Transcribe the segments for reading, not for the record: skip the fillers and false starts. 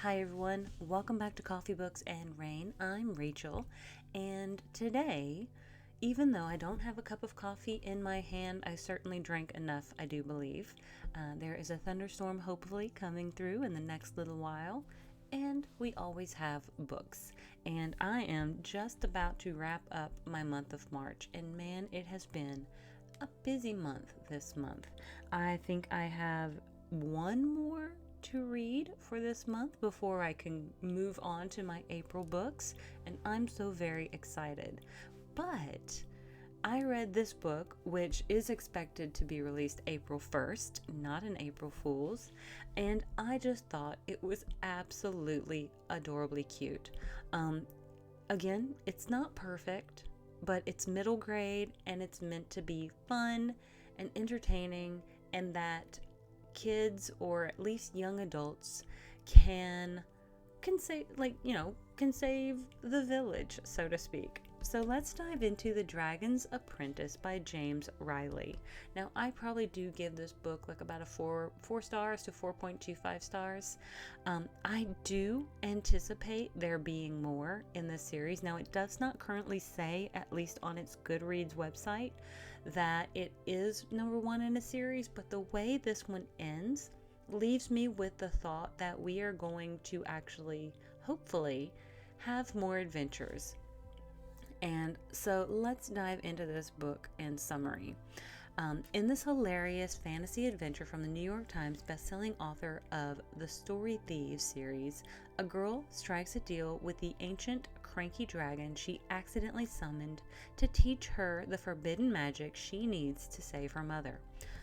Hi everyone, welcome back to Coffee Books and Rain. I'm Rachel, and today, even though I don't have a cup of coffee in my hand, I certainly drank enough, I do believe. There is a thunderstorm hopefully coming through in the next little while, and we always have books. And I am just about to wrap up my month of March, and man, it has been a busy month this month. I think I have one more to read for this month before I can move on to my April books, and I'm so very excited. But I read this book, which is expected to be released April 1st, not an April Fool's, and I just thought it was absolutely adorably cute. Again, it's not perfect, but it's middle grade and it's meant to be fun and entertaining, and that kids or at least young adults can save, can save the village, so to speak. So let's dive into The Dragon's Apprentice by James Riley. Now, I probably do give this book like about a 4 stars to 4.25 stars. I do anticipate there being more in this series. Now, it does not currently say, at least on its Goodreads website, that it is number one in a series, but the way this one ends leaves me with the thought that we are going to actually, hopefully, have more adventures. And so let's dive into this book in summary. In this hilarious fantasy adventure from the New York Times bestselling author of the Story Thieves series, a girl strikes a deal with the ancient, cranky dragon she accidentally summoned to teach her the forbidden magic she needs to save her mother.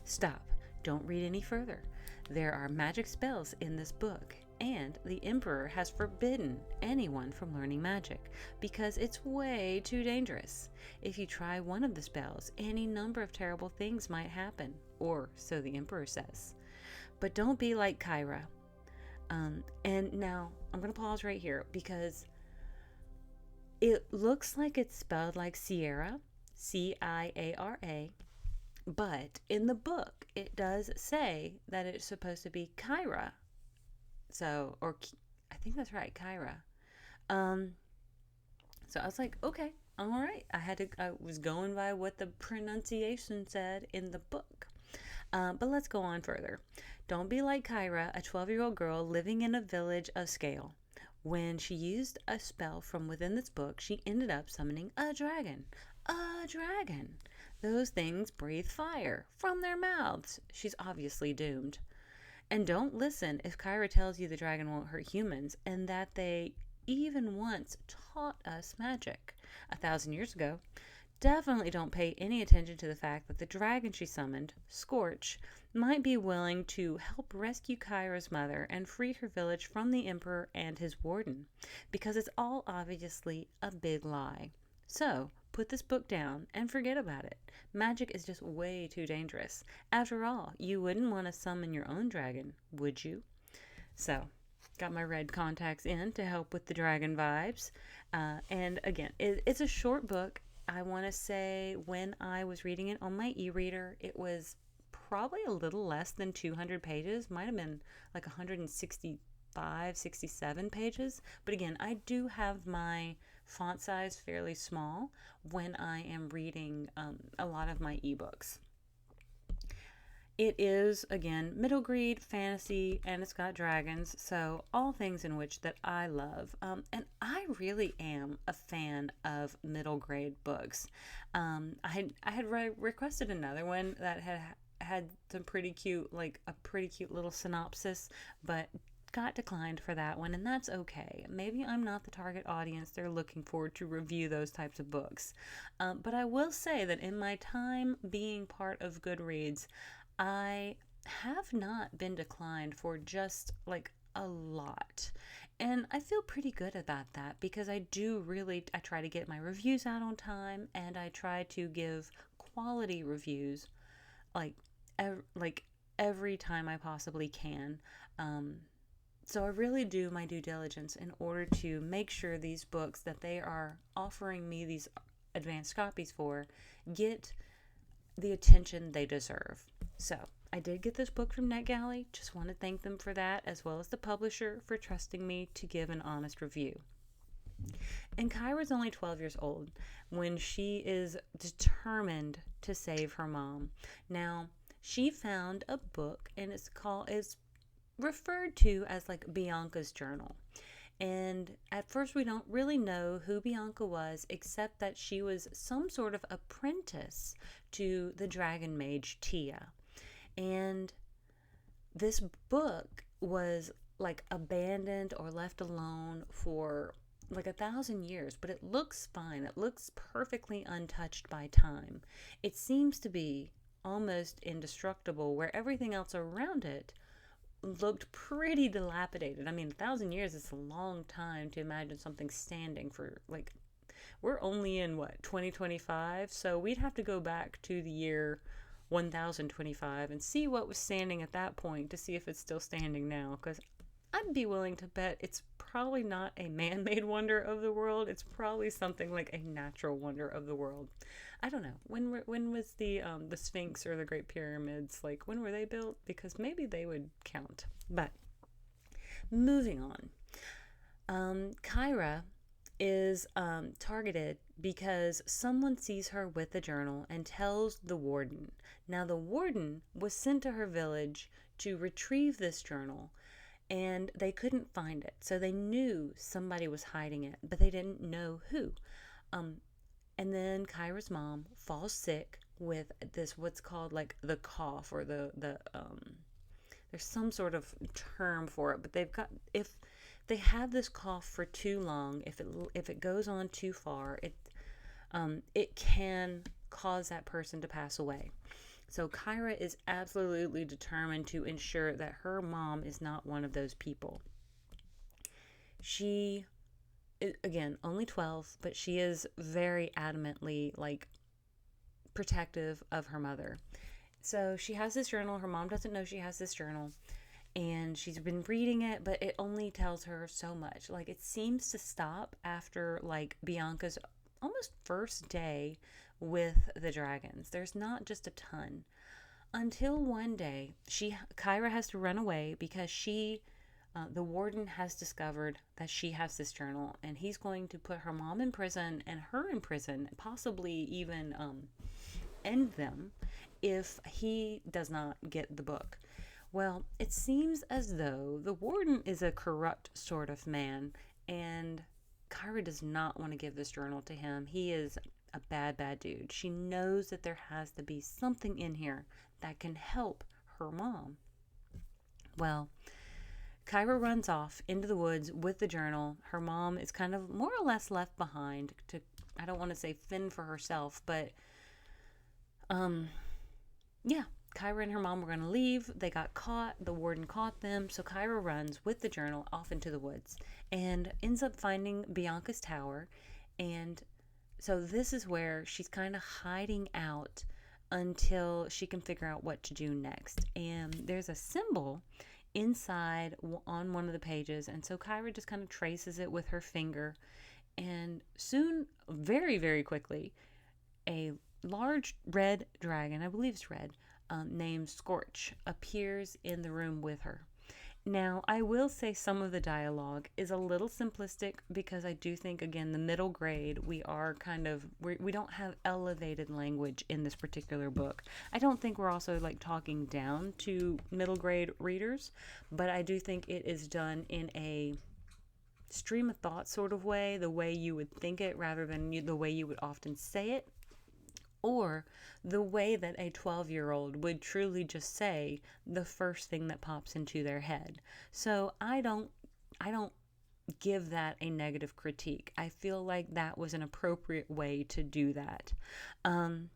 Stop. Don't read any further. There are magic spells in this book, and the Emperor has forbidden anyone from learning magic because it's way too dangerous. If you try one of the spells, any number of terrible things might happen, or so the Emperor says. But don't be like Kyra. And now I'm going to pause right here because it looks like it's spelled like Sierra, Ciara, but in the book it does say that it's supposed to be Kyra. So, or I think that's right, Kyra. So I was like, okay, all right. I was going by what the pronunciation said in the book. But let's go on further. Don't be like Kyra, a 12-year-old girl living in a village of scale. When she used a spell from within this book, she ended up summoning a dragon. A dragon! Those things breathe fire from their mouths. She's obviously doomed. And don't listen if Kyra tells you the dragon won't hurt humans and that they even once taught us magic 1,000 years ago. Definitely don't pay any attention to the fact that the dragon she summoned, Scorch, might be willing to help rescue Kyra's mother and free her village from the Emperor and his warden, because it's all obviously a big lie. So, put this book down and forget about it. Magic is just way too dangerous. After all, you wouldn't want to summon your own dragon, would you? So, got my red contacts in to help with the dragon vibes. And again, it's a short book. I want to say when I was reading it on my e-reader, it was probably a little less than 200 pages. Might have been like 165, 67 pages. But again, I do have my font size fairly small when I am reading a lot of my ebooks. It is, again, middle grade fantasy, and it's got dragons, so all things in which that I love. And I really am a fan of middle grade books. I had requested another one that had some pretty cute, like a pretty cute little synopsis, but got declined for that one, and that's okay. Maybe I'm not the target audience they're looking for to review those types of books. But I will say that in my time being part of Goodreads, I have not been declined for just like a lot. And I feel pretty good about that because I try to get my reviews out on time, and I try to give quality reviews like every time I possibly can. So I really do my due diligence in order to make sure these books that they are offering me these advanced copies for get the attention they deserve. So I did get this book from NetGalley. Just want to thank them for that, as well as the publisher for trusting me to give an honest review. And Kyra's only 12 years old when she is determined to save her mom. Now, she found a book, and it's referred to as like Bianca's journal. And at first, we don't really know who Bianca was, except that she was some sort of apprentice to the dragon mage Tia. And this book was like abandoned or left alone for like 1,000 years, but it looks fine. It looks perfectly untouched by time. It seems to be almost indestructible, where everything else around it looked pretty dilapidated. I mean, 1,000 years is a long time to imagine something standing for, like, we're only in what, 2025? So we'd have to go back to the year 1025 and see what was standing at that point to see if it's still standing now, because I'd be willing to bet it's probably not a man-made wonder of the world. It's probably something like a natural wonder of the world. I don't know. When was the Sphinx or the Great Pyramids, like, when were they built? Because maybe they would count. But moving on. Kyra is targeted because someone sees her with the journal and tells the warden. Now, the warden was sent to her village to retrieve this journal, and they couldn't find it. So they knew somebody was hiding it, but they didn't know who. And then Kyra's mom falls sick with this, what's called like the cough, or the there's some sort of term for it, but if they have this cough for too long, if it goes on too far, it can cause that person to pass away. So Kyra is absolutely determined to ensure that her mom is not one of those people. She is, again, only 12, but she is very adamantly, like, protective of her mother. So she has this journal. Her mom doesn't know she has this journal, and she's been reading it, but it only tells her so much. Like, it seems to stop after, like, Bianca's almost first day with the dragons. There's not just a ton, until one day Kyra has to run away because the warden has discovered that she has this journal, and he's going to put her mom in prison and her in prison, possibly even end them if he does not get the book. Well, it seems as though the warden is a corrupt sort of man, and Kyra does not want to give this journal to him. He is a bad dude. She knows that there has to be something in here that can help her mom. Well, Kyra runs off into the woods with the journal. Her mom is kind of more or less left behind to, I don't want to say fend for herself, but yeah, Kyra and her mom were going to leave. They got caught. The warden caught them. So Kyra runs with the journal off into the woods and ends up finding Bianca's tower. And so this is where she's kind of hiding out until she can figure out what to do next. And there's a symbol inside on one of the pages. And so Kyra just kind of traces it with her finger. And soon, very, very quickly, a large red dragon, I believe it's red, named Scorch, appears in the room with her. Now, I will say some of the dialogue is a little simplistic because I do think, again, the middle grade, we don't have elevated language in this particular book. I don't think we're also like talking down to middle grade readers, but I do think it is done in a stream of thought sort of way, the way you would think it rather than the way you would often say it, or the way that a 12-year-old would truly just say the first thing that pops into their head. So I don't give that a negative critique. I feel like that was an appropriate way to do that. And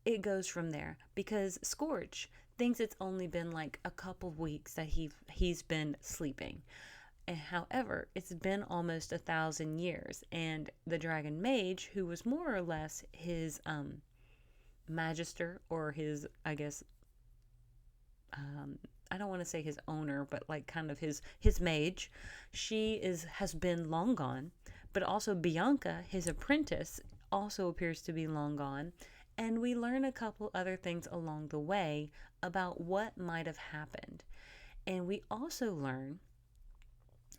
it goes from there because Scorch thinks it's only been like a couple weeks that he's been sleeping. However, it's been almost 1,000 years, and the dragon mage, who was more or less his magister, or his, I guess, I don't want to say his owner, but like kind of his mage, has been long gone. But also Bianca, his apprentice, also appears to be long gone, And we learn a couple other things along the way about what might have happened. And we also learn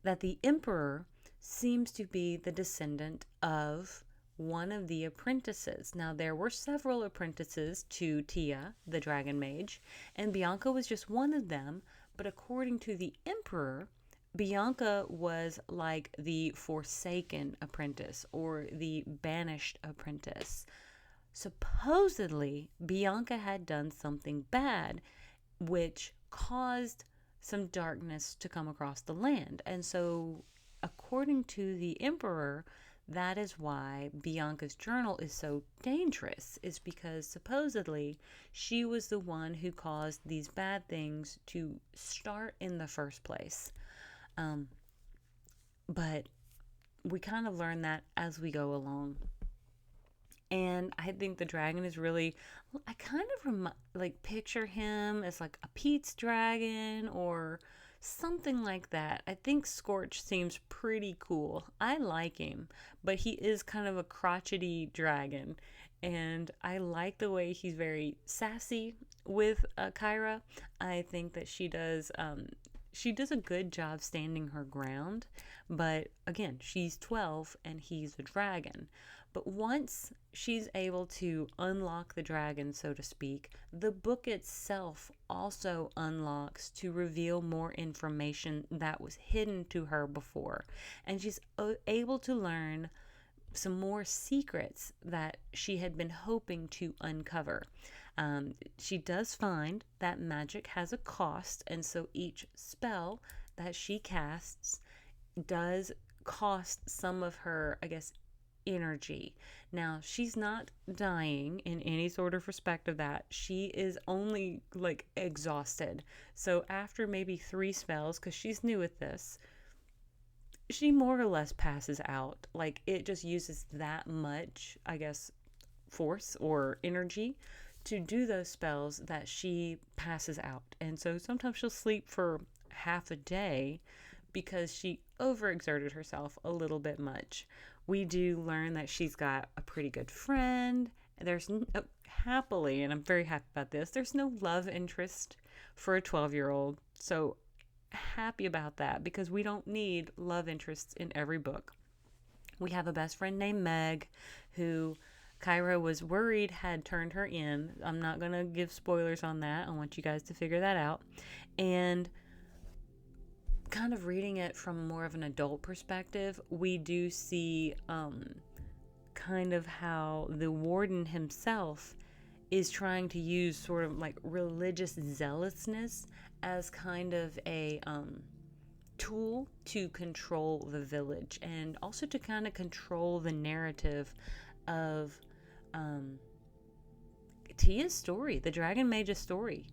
that the emperor seems to be the descendant of one of the apprentices. Now, there were several apprentices to Tia, the dragon mage, and Bianca was just one of them. But according to the emperor, Bianca was like the forsaken apprentice or the banished apprentice. Supposedly, Bianca had done something bad, which caused some darkness to come across the land. And so, according to the emperor, that is why Bianca's journal is so dangerous, is because supposedly she was the one who caused these bad things to start in the first place. Um, but we kind of learn that as we go along. And I think the dragon is really, I kind of like picture him as like a Pete's dragon or something like that. I think Scorch seems pretty cool. I like him, but he is kind of a crotchety dragon. And I like the way he's very sassy with Kyra. I think that she does a good job standing her ground. But again, she's 12 and he's a dragon. But once she's able to unlock the dragon, so to speak, the book itself also unlocks to reveal more information that was hidden to her before. And she's able to learn some more secrets that she had been hoping to uncover. She does find that magic has a cost, and so each spell that she casts does cost some of her, I guess, energy. Now, she's not dying in any sort of respect of that. She is only like exhausted. So, after maybe 3 spells, because she's new at this, she more or less passes out. Like, it just uses that much, I guess, force or energy to do those spells that she passes out. And so sometimes she'll sleep for half a day because she overexerted herself a little bit much. We do learn that she's got a pretty good friend. There's happily, and I'm very happy about this, there's no love interest for a 12-year-old. So happy about that because we don't need love interests in every book. We have a best friend named Meg who Kyra was worried had turned her in. I'm not going to give spoilers on that. I want you guys to figure that out. And kind of reading it from more of an adult perspective, we do see kind of how the warden himself is trying to use sort of like religious zealousness as kind of a tool to control the village and also to kind of control the narrative of Tia's story, the Dragon Mage's story,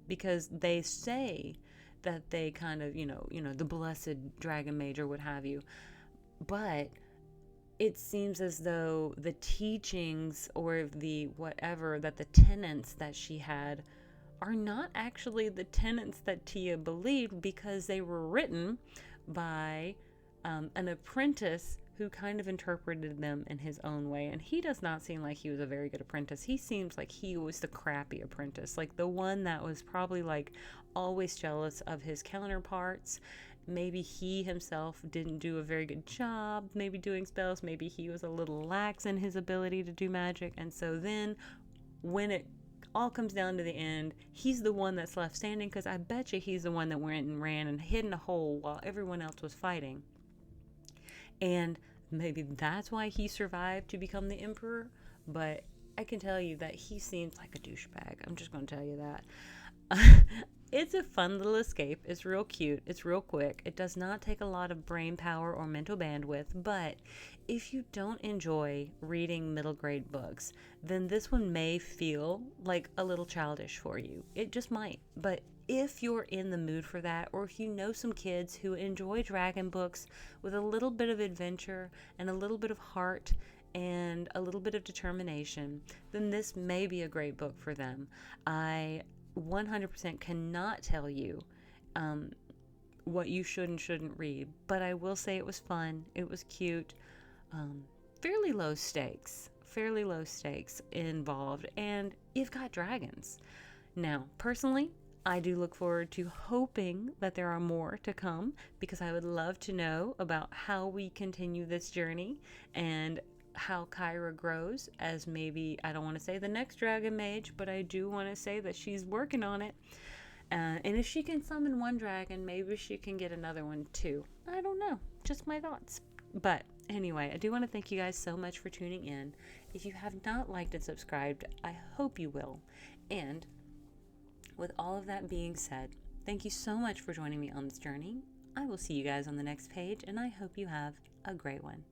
because they say that they kind of, the blessed Dragon Mage or what have you, but it seems as though the teachings or the whatever, that the tenets that she had are not actually the tenets that Tia believed because they were written by an apprentice who kind of interpreted them in his own way. And he does not seem like he was a very good apprentice. He seems like he was the crappy apprentice, like the one that was probably like always jealous of his counterparts. Maybe he himself didn't do a very good job maybe doing spells. Maybe he was a little lax in his ability to do magic. And so then when it all comes down to the end, he's the one that's left standing because I bet you he's the one that went and ran and hid in a hole while everyone else was fighting. And maybe that's why he survived to become the emperor. But I can tell you that he seems like a douchebag. I'm just going to tell you that. It's a fun little escape. It's real cute. It's real quick. It does not take a lot of brain power or mental bandwidth. But if you don't enjoy reading middle grade books, then this one may feel like a little childish for you. It just might. But if you're in the mood for that, or if you know some kids who enjoy dragon books with a little bit of adventure and a little bit of heart and a little bit of determination, then this may be a great book for them. I 100% cannot tell you what you should and shouldn't read, but I will say it was fun, it was cute, fairly low stakes fairly low stakes involved, and you've got dragons. Now, personally, I do look forward to hoping that there are more to come, because I would love to know about how we continue this journey and how Kyra grows as, maybe, I don't want to say the next dragon mage, but I do want to say that she's working on it. And if she can summon one dragon, maybe she can get another one too. I don't know. Just my thoughts. But anyway, I do want to thank you guys so much for tuning in. If you have not liked and subscribed, I hope you will. And with all of that being said, thank you so much for joining me on this journey. I will see you guys on the next page, and I hope you have a great one.